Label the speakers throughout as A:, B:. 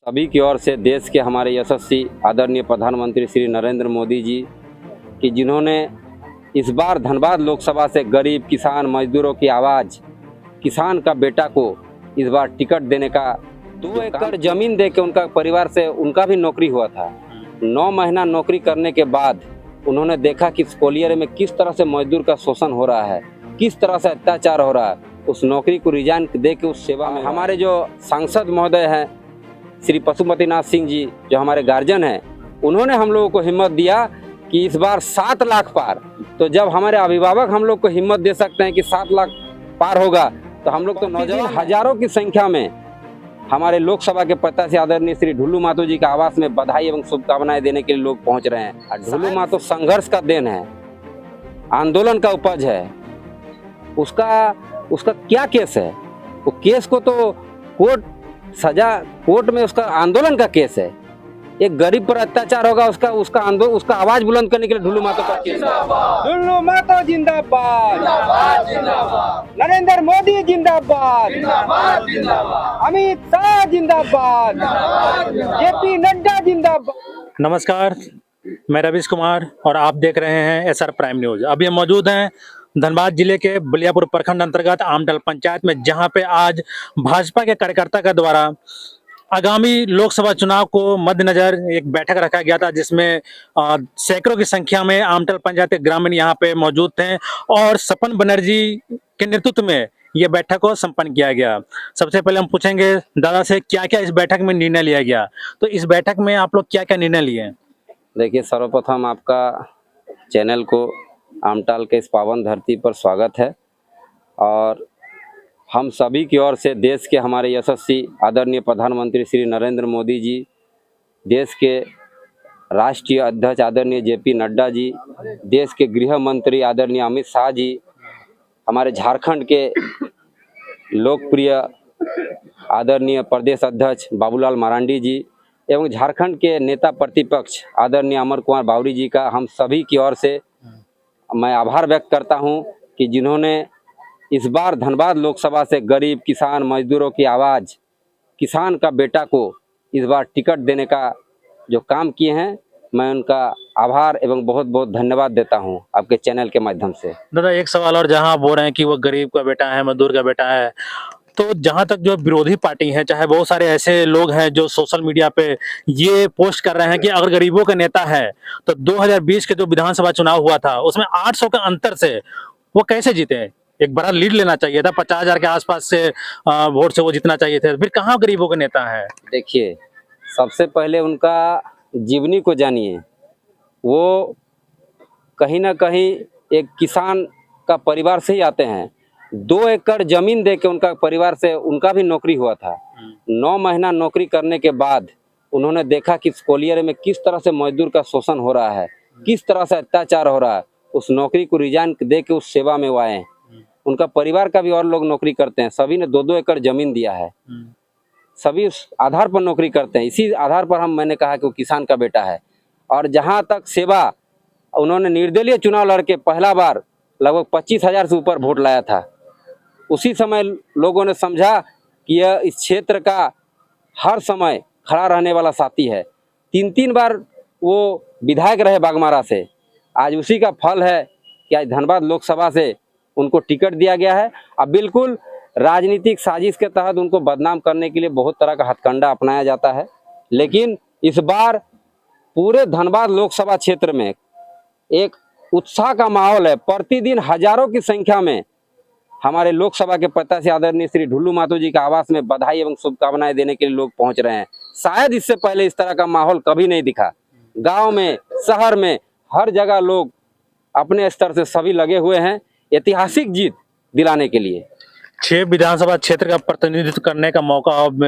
A: सभी की ओर से देश के हमारे यशस्वी आदरणीय प्रधानमंत्री श्री नरेंद्र मोदी जी कि जिन्होंने इस बार धनबाद लोकसभा से गरीब किसान मजदूरों की आवाज़ किसान का बेटा को इस बार टिकट देने का 2 एकड़ जमीन दे के उनका परिवार से उनका भी नौकरी हुआ था। 9 महीना नौकरी करने के बाद उन्होंने देखा कि इस कोलियर में किस तरह से मजदूर का शोषण हो रहा है, किस तरह से अत्याचार हो रहा है। उस नौकरी को रिजाइन दे के उस सेवा में हमारे जो सांसद महोदय हैं श्री पशुपतिनाथ सिंह जी, जो हमारे गार्जियन हैं, उन्होंने हम लोगों को हिम्मत दिया कि इस बार 7 लाख पार। तो जब हमारे अभिभावक हम लोग को हिम्मत दे सकते हैं कि 7 लाख पार होगा, तो हम लोग तो नौजवान हजारों की संख्या में हमारे लोकसभा के प्रत्याशी आदरणीय श्री ढुल्लू महतो जी का आवास में बधाई एवं शुभकामनाएं देने के लिए लोग पहुंच रहे हैं। और ढुल्लू महतो संघर्ष का देन है, आंदोलन का उपज है। उसका क्या केस है? वो केस को तो कोर्ट में उसका आंदोलन का केस है। एक गरीब पर अत्याचार होगा, उसका आवाज बुलंद करने के लिए ढुल्लू महतो का केस है।
B: ढुल्लू महतो जिंदाबाद, नरेंद्र मोदी जिंदाबाद, अमित शाह जिंदाबाद, जेपी नड्डा जिंदाबाद।
C: नमस्कार, मैं रवीश कुमार और आप देख रहे हैं एसआर प्राइम न्यूज। अभी हम मौजूद हैं धनबाद जिले के बलियापुर प्रखंड अंतर्गत आमडल पंचायत में, जहां पे आज भाजपा के कार्यकर्ता के द्वारा आगामी लोकसभा चुनाव को मद्देनजर एक बैठक रखा गया था, जिसमें सैकड़ों की संख्या में आमडल पंचायत के ग्रामीण यहां पे मौजूद थे और सपन बनर्जी के नेतृत्व में यह बैठक को संपन्न किया गया। सबसे पहले हम पूछेंगे दादा से क्या क्या इस बैठक में निर्णय लिया गया। तो इस बैठक में आप लोग क्या क्या निर्णय लिए?
A: देखिए, सर्वप्रथम आपका चैनल को आमटाल के इस पावन धरती पर स्वागत है और हम सभी की ओर से देश के हमारे यशस्वी आदरणीय प्रधानमंत्री श्री नरेंद्र मोदी जी, देश के राष्ट्रीय अध्यक्ष आदरणीय जेपी नड्डा जी, देश के गृह मंत्री आदरणीय अमित शाह जी, हमारे झारखंड के लोकप्रिय आदरणीय प्रदेश अध्यक्ष बाबूलाल मरांडी जी एवं झारखंड के नेता प्रतिपक्ष आदरणीय अमर कुमार बावरी जी का हम सभी की ओर से मैं आभार व्यक्त करता हूं कि जिन्होंने इस बार धनबाद लोकसभा से गरीब किसान मजदूरों की आवाज़ किसान का बेटा को इस बार टिकट देने का जो काम किए हैं, मैं उनका आभार एवं बहुत बहुत धन्यवाद देता हूं आपके चैनल के माध्यम से।
C: दादा, एक सवाल और, जहां आप बोल रहे हैं कि वो गरीब का बेटा है, मजदूर का बेटा है, तो जहां तक जो विरोधी पार्टी है, चाहे बहुत सारे ऐसे लोग हैं जो सोशल मीडिया पे ये पोस्ट कर रहे हैं कि अगर गरीबों का नेता है तो 2020 के जो विधानसभा चुनाव हुआ था उसमें 800 के अंतर से वो कैसे जीते? एक बड़ा लीड लेना चाहिए था, 50,000 के आसपास से वोट से वो जीतना चाहिए थे, फिर कहाँ गरीबों का नेता है?
A: देखिए, सबसे पहले उनका जीवनी को जानिए। वो कहीं ना कहीं एक किसान का परिवार से ही आते हैं। 2 एकड़ जमीन दे के उनका परिवार से उनका भी नौकरी हुआ था। 9 महीना नौकरी करने के बाद उन्होंने देखा कि इस कोलियर में किस तरह से मजदूर का शोषण हो रहा है, किस तरह से अत्याचार हो रहा है। उस नौकरी को रिजाइन दे के उस सेवा में वो आए। उनका परिवार का भी और लोग नौकरी करते हैं, सभी ने 2-2 एकड़ जमीन दिया है, सभी उस आधार पर नौकरी करते हैं। इसी आधार पर मैंने कहा कि वो किसान का बेटा है। और जहाँ तक सेवा, उन्होंने निर्दलीय चुनाव लड़के पहला बार लगभग 25,000 से ऊपर वोट लाया था। उसी समय लोगों ने समझा कि यह इस क्षेत्र का हर समय खड़ा रहने वाला साथी है। 3-3 बार वो विधायक रहे बागमारा से। आज उसी का फल है कि आज धनबाद लोकसभा से उनको टिकट दिया गया है। अब बिल्कुल राजनीतिक साजिश के तहत उनको बदनाम करने के लिए बहुत तरह का हथकंडा अपनाया जाता है, लेकिन इस बार पूरे धनबाद लोकसभा क्षेत्र में एक उत्साह का माहौल है। प्रतिदिन हजारों की संख्या में हमारे लोकसभा के प्रत्याशी आदरणीय श्री ढुल्लू महतो जी का आवास में बधाई एवं शुभकामनाएं देने के लिए लोग पहुंच रहे हैं। शायद इससे पहले इस तरह का माहौल कभी नहीं दिखा। गांव में, शहर में, हर जगह लोग अपने स्तर से सभी लगे हुए हैं ऐतिहासिक जीत दिलाने के लिए।
C: 6 विधानसभा क्षेत्र का प्रतिनिधित्व करने का मौका अब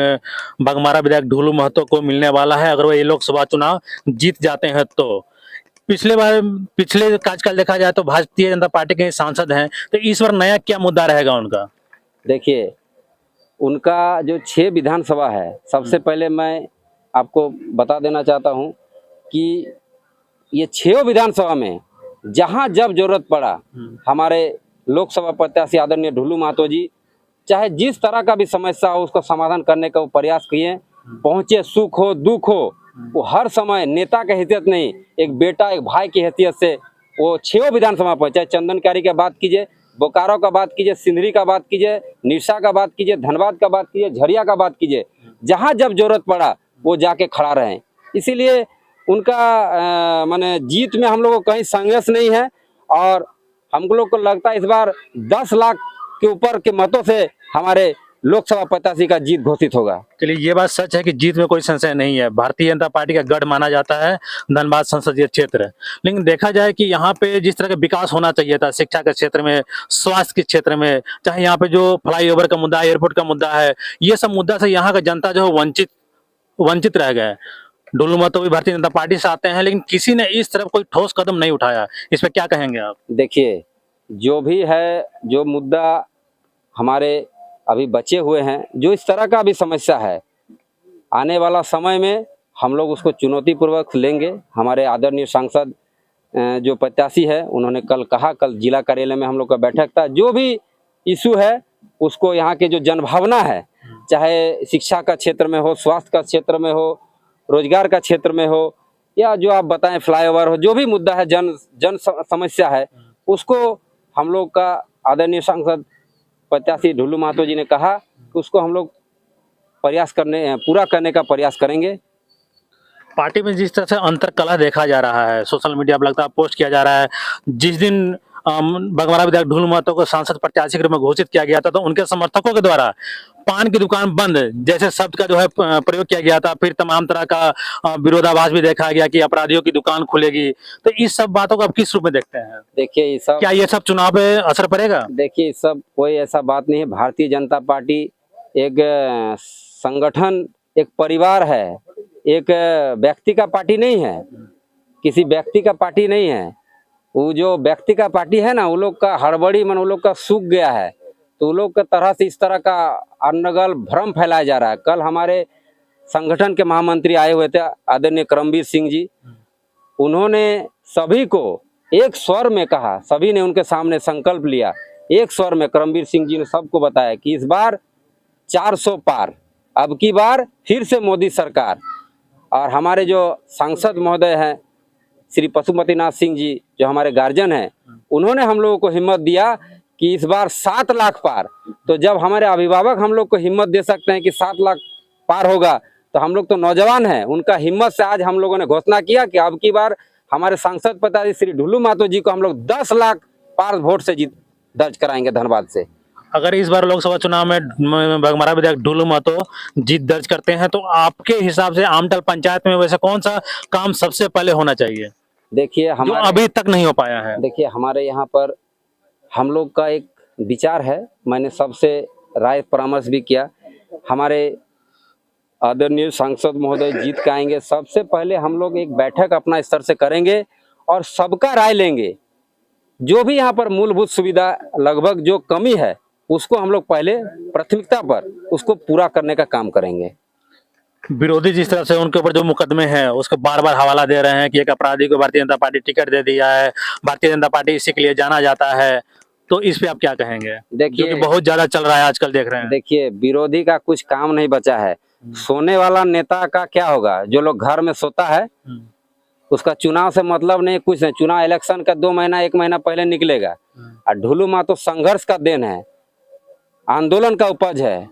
C: बागमारा विधायक ढुल्लू महतो को मिलने वाला है अगर वो ये लोकसभा चुनाव जीत जाते हैं तो। पिछले कार्यकाल देखा जाए तो भारतीय जनता पार्टी के सांसद हैं, तो इस बार नया क्या मुद्दा रहेगा उनका?
A: देखिए, उनका जो 6 विधानसभा है, सबसे पहले मैं आपको बता देना चाहता हूं कि ये 6 विधानसभा में जहां जब जरूरत पड़ा, हमारे लोकसभा प्रत्याशी आदरणीय ढुल्लू महतो जी चाहे जिस तरह का भी समस्या हो उसका समाधान करने का वो प्रयास किए पहुंचे सुख हो दुख हो, वो हर समय नेता की हैसियत नहीं, एक बेटा एक भाई की हैसियत से वो 6 विधानसभा पर, चाहे चंदनकारी का बात कीजिए, बोकारो का बात कीजिए, सिंदरी का बात कीजिए, निरसा का बात कीजिए, धनबाद का बात कीजिए, झरिया का बात कीजिए, जहां जब जरूरत पड़ा वो जाके खड़ा रहे। इसीलिए उनका माने जीत में हम लोगों को कहीं संघर्ष नहीं है, और हम लोग को लगता है इस बार 10 लाख के ऊपर के मतों से हमारे लोकसभा प्रत्याशी का जीत घोषित होगा।
C: चलिए, ये बात सच है कि जीत में कोई संशय नहीं है। भारतीय जनता पार्टी का गढ़ माना जाता है धनबाद संसदीय क्षेत्र, लेकिन देखा जाए कि यहाँ पे जिस तरह का विकास होना चाहिए था शिक्षा के क्षेत्र में, स्वास्थ्य के क्षेत्र में, चाहे यहाँ पे जो फ्लाईओवर का मुद्दा, एयरपोर्ट का मुद्दा है, ये सब मुद्दा से यहाँ का जनता जो है वंचित रह गए। डुल्लू महतो भी भारतीय जनता पार्टी से आते हैं, लेकिन किसी ने इस तरफ कोई ठोस कदम नहीं उठाया। इस पर क्या कहेंगे आप?
A: देखिए, जो भी है, जो मुद्दा हमारे अभी बचे हुए हैं, जो इस तरह का भी समस्या है, आने वाला समय में हम लोग उसको चुनौतीपूर्वक लेंगे। हमारे आदरणीय सांसद जो प्रत्याशी है, उन्होंने कल कहा, कल जिला कार्यालय में हम लोग का बैठक था, जो भी इशू है उसको यहाँ के जो जनभावना है, चाहे शिक्षा का क्षेत्र में हो, स्वास्थ्य का क्षेत्र में हो, रोजगार का क्षेत्र में हो, या जो आप बताएं फ्लाईओवर हो, जो भी मुद्दा है, जन समस्या है, उसको हम लोग का आदरणीय सांसद प्रत्याशी डुल्लू महतो जी ने कहा कि उसको हम लोग पूरा करने का प्रयास करेंगे।
C: पार्टी में जिस तरह से अंतरकलह देखा जा रहा है, सोशल मीडिया पर लगता पोस्ट किया जा रहा है, जिस दिन बघमारा विधायक डुल्लू महतो को सांसद प्रत्याशी के रूप में घोषित किया गया था, तो उनके समर्थकों के द्वारा पान की दुकान बंद जैसे शब्द का जो है प्रयोग किया गया था। फिर तमाम तरह का विरोधाभास भी देखा गया कि अपराधियों की दुकान खुलेगी। तो इस सब बातों को आप किस रूप में देखते हैं?
A: देखिए,
C: ये सब चुनाव पे असर पड़ेगा?
A: देखिए, सब कोई ऐसा बात नहीं है। भारतीय जनता पार्टी एक संगठन, एक परिवार है, एक व्यक्ति का पार्टी नहीं है, किसी व्यक्ति का पार्टी नहीं है। वो जो व्यक्ति का पार्टी है ना, वो लोग का हड़बड़ी मन वो लोग का सूख गया है, तो वो लोग के तरह से इस तरह का अनर्गल भ्रम फैलाया जा रहा है। कल हमारे संगठन के महामंत्री आए हुए थे, आदरणीय करमवीर सिंह जी, उन्होंने सभी को एक स्वर में कहा, सभी ने उनके सामने संकल्प लिया, एक स्वर में करमवीर सिंह जी ने सबको बताया कि इस बार 400 पार, अब की बार फिर से मोदी सरकार। और हमारे जो सांसद महोदय हैं श्री पशुपतिनाथ सिंह जी, जो हमारे गार्जियन हैं, उन्होंने हम लोगों को हिम्मत दिया कि इस बार 7 लाख पार। तो जब हमारे अभिभावक हम लोग को हिम्मत दे सकते हैं कि 7 लाख पार होगा, तो हम लोग तो नौजवान हैं, उनका हिम्मत से आज हम लोगों ने घोषणा किया कि अब की बार हमारे सांसद प्रत्याशी श्री डुल्लू महतो जी को हम लोग 10 लाख पार वोट से जीत दर्ज कराएंगे धनबाद से।
C: अगर इस बार लोकसभा चुनाव में बघमारा विधायक डुल्लू महतो जीत दर्ज करते हैं, तो आपके हिसाब से आमटल पंचायत में वैसे कौन सा काम सबसे पहले होना चाहिए?
A: देखिए,
C: जो अभी तक नहीं हो पाया है।
A: देखिए, हमारे यहाँ पर हम लोग का एक विचार है, मैंने सबसे राय परामर्श भी किया। हमारे आदरणीय सांसद महोदय जीत के आएंगे, सबसे पहले हम लोग एक बैठक अपना स्तर से करेंगे और सबका राय लेंगे। जो भी यहाँ पर मूलभूत सुविधा लगभग जो कमी है, उसको हम लोग पहले प्राथमिकता पर उसको पूरा करने का काम करेंगे।
C: विरोधी जिस तरह से उनके ऊपर जो मुकदमे हैं उसको बार बार हवाला दे रहे हैं कि एक अपराधी को भारतीय जनता पार्टी टिकट दे दिया है, भारतीय जनता पार्टी इसी के लिए जाना जाता है, तो इस पे आप क्या कहेंगे?
A: देखिए,
C: जो कि बहुत ज्यादा चल रहा है आजकल, देख रहे हैं।
A: देखिए, विरोधी का कुछ काम नहीं बचा है। सोने वाला नेता का क्या होगा? जो लोग घर में सोता है उसका चुनाव से मतलब नहीं, कुछ नहीं। चुनाव इलेक्शन का 2 महीना 1 महीना पहले निकलेगा। और डुल्लू महतो संघर्ष का देन है, आंदोलन का उपज है।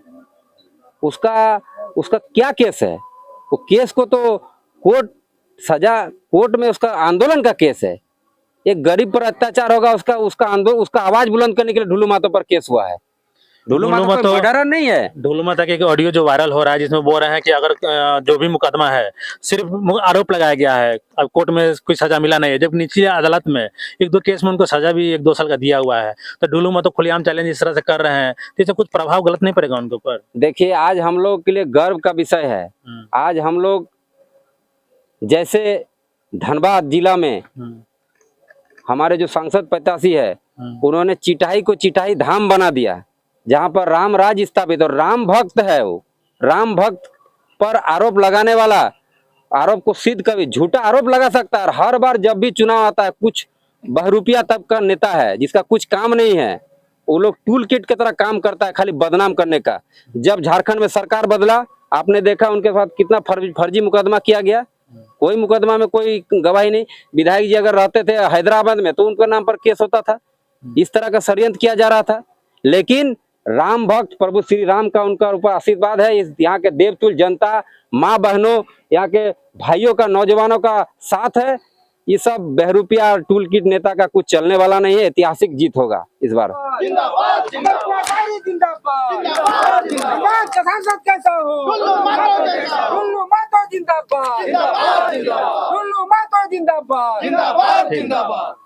A: उसका क्या केस है? वो केस को तो कोर्ट में उसका आंदोलन का केस है। एक गरीब पर अत्याचार होगा, उसका आवाज बुलंद करने के लिए डुल्लू महतो पर केस हुआ है। डुल्लू महतो मर्डरर नहीं है।
C: डुल्लू महतो के ऑडियो जो वायरल हो रहा है, जिसमें बोल रहे हैं कि अगर जो भी मुकदमा है सिर्फ आरोप लगाया गया है, अब कोर्ट में कोई सजा मिला नहीं है, जब निचली अदालत में 1-2 केस में उनको सजा भी 1-2 साल का दिया हुआ है। तो डुल्लू महतो खुलेआम चैलेंज इस तरह से कर रहे हैं, तो इससे कुछ प्रभाव गलत नहीं पड़ेगा उनके ऊपर? देखिए,
A: आज हम लोग के लिए गर्व का विषय है। आज हम लोग जैसे धनबाद जिला में हमारे जो सांसद प्रत्याशी है, उन्होंने चिटाई को चिटाई धाम बना दिया, जहां पर राम राज स्थापित, और राम भक्त है। वो राम भक्त पर आरोप लगाने वाला आरोप को सिद्ध कभी झूठा आरोप लगा सकता है। हर बार जब भी चुनाव आता है, कुछ बहरूपिया तब का नेता है जिसका कुछ काम नहीं है, वो लोग टूल किट की तरह काम करता है, खाली बदनाम करने का। जब झारखंड में सरकार बदला, आपने देखा उनके साथ कितना फर्जी मुकदमा किया गया, कोई मुकदमा में कोई गवाही नहीं। विधायक जी अगर रहते थे हैदराबाद में तो उनके नाम पर केस होता था। इस तरह का षड्यंत्र किया जा रहा था, लेकिन राम भक्त प्रभु श्री राम का उनका ऊपर आशीर्वाद है। इस यहाँ के देवतुल्य जनता, माँ बहनों, यहाँ के भाइयों का, नौजवानों का साथ है। ये सब बहरूपिया टूल किट नेता का कुछ चलने वाला नहीं है। ऐतिहासिक जीत होगा इस बार।
B: जिंदाबाद जिंदाबाद जिंदाबाद जिंदाबाद का सांसद कैसा हो? टुल्लू मातो जिंदाबाद, टुल्लू मातो जिंदाबाद।
C: ठीक।